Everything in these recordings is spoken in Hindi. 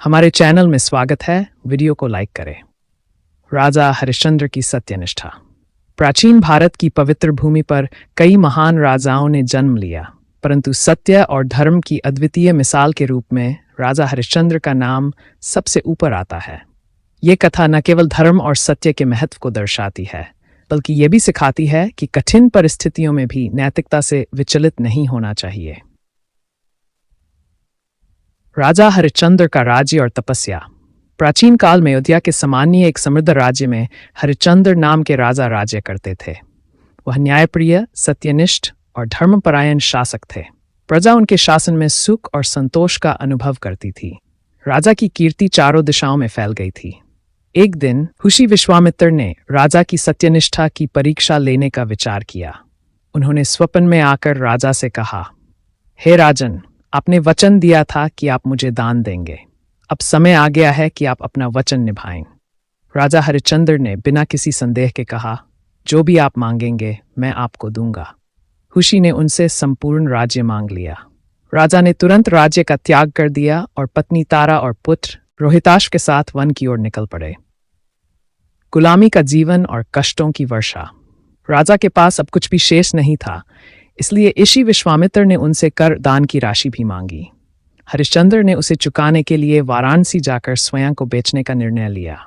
हमारे चैनल में स्वागत है। वीडियो को लाइक करें। राजा हरिश्चंद्र की सत्यनिष्ठा। प्राचीन भारत की पवित्र भूमि पर कई महान राजाओं ने जन्म लिया, परंतु सत्य और धर्म की अद्वितीय मिसाल के रूप में राजा हरिश्चंद्र का नाम सबसे ऊपर आता है। ये कथा न केवल धर्म और सत्य के महत्व को दर्शाती है, बल्कि ये भी सिखाती है कि कठिन परिस्थितियों में भी नैतिकता से विचलित नहीं होना चाहिए। राजा हरिश्चंद्र का राज्य और तपस्या। प्राचीन काल में अयोध्या के सामान्य एक समृद्ध राज्य में हरिश्चंद्र नाम के राजा राज्य करते थे। वह न्यायप्रिय, सत्यनिष्ठ और धर्मपरायण शासक थे। प्रजा उनके शासन में सुख और संतोष का अनुभव करती थी। राजा की कीर्ति चारों दिशाओं में फैल गई थी। एक दिन ऋषि विश्वामित्र ने राजा की सत्यनिष्ठा की परीक्षा लेने का विचार किया। उन्होंने स्वप्न में आकर राजा से कहा, हे राजन, आपने वचन दिया था कि आप मुझे दान देंगे। अब समय आ गया है कि आप अपना वचन निभाएं। राजा हरिश्चंद्र ने बिना किसी संदेह के कहा, जो भी आप मांगेंगे मैं आपको दूंगा। ऋषि ने उनसे संपूर्ण राज्य मांग लिया। राजा ने तुरंत राज्य का त्याग कर दिया और पत्नी तारा और पुत्र रोहिताश के साथ वन की ओर निकल पड़े। गुलामी का जीवन और कष्टों की वर्षा। राजा के पास अब कुछ भी शेष नहीं था, इसलिए ऋषि विश्वामित्र ने उनसे कर दान की राशि भी मांगी। हरिश्चंद्र ने उसे चुकाने के लिए वाराणसी जाकर स्वयं को बेचने का निर्णय लिया।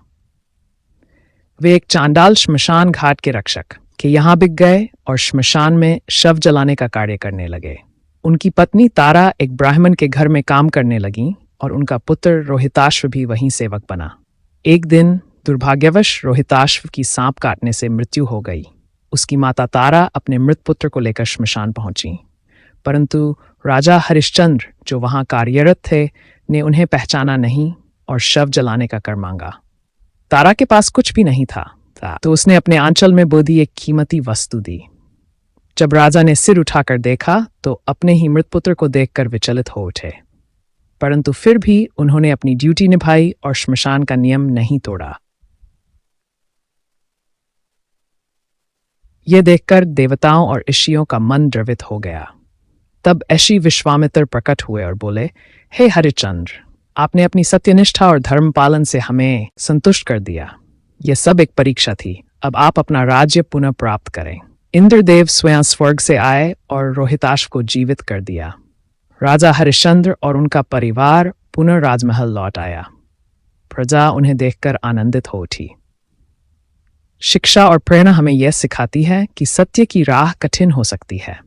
वे एक चांडाल श्मशान घाट के रक्षक के यहाँ बिक गए और श्मशान में शव जलाने का कार्य करने लगे। उनकी पत्नी तारा एक ब्राह्मण के घर में काम करने लगी और उनका पुत्र रोहिताश्व भी वहीं सेवक बना। एक दिन दुर्भाग्यवश रोहिताश्व की सांप काटने से मृत्यु हो गई। उसकी माता तारा अपने मृत पुत्र को लेकर श्मशान पहुंची, परंतु राजा हरिश्चंद्र, जो वहां कार्यरत थे, ने उन्हें पहचाना नहीं और शव जलाने का कर मांगा। तारा के पास कुछ भी नहीं था, तो उसने अपने आंचल में बोधी एक कीमती वस्तु दी। जब राजा ने सिर उठाकर देखा तो अपने ही मृत पुत्र को देखकर विचलित हो उठे, परंतु फिर भी उन्होंने अपनी ड्यूटी निभाई और श्मशान का नियम नहीं तोड़ा। यह देखकर देवताओं और ऋषियों का मन द्रवित हो गया। तब ऋषि विश्वामित्र प्रकट हुए और बोले, हे हरिश्चंद्र, आपने अपनी सत्यनिष्ठा और धर्म पालन से हमें संतुष्ट कर दिया। यह सब एक परीक्षा थी। अब आप अपना राज्य पुनः प्राप्त करें। इंद्रदेव स्वयं स्वर्ग से आए और रोहिताश्व को जीवित कर दिया। राजा हरिश्चंद्र और उनका परिवार पुनः राजमहल लौट आया। प्रजा उन्हें देखकर आनंदित हो उठी। शिक्षा और प्रेरणा हमें यह सिखाती है कि सत्य की राह कठिन हो सकती है,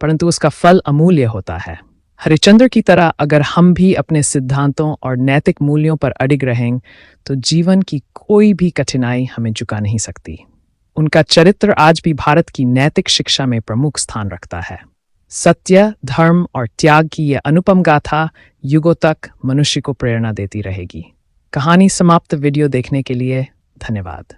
परंतु उसका फल अमूल्य होता है। हरिश्चंद्र की तरह अगर हम भी अपने सिद्धांतों और नैतिक मूल्यों पर अडिग रहें तो जीवन की कोई भी कठिनाई हमें झुका नहीं सकती। उनका चरित्र आज भी भारत की नैतिक शिक्षा में प्रमुख स्थान रखता है। सत्य, धर्म और त्याग की यह अनुपम गाथा युगों तक मनुष्य को प्रेरणा देती रहेगी। कहानी समाप्त। वीडियो देखने के लिए धन्यवाद।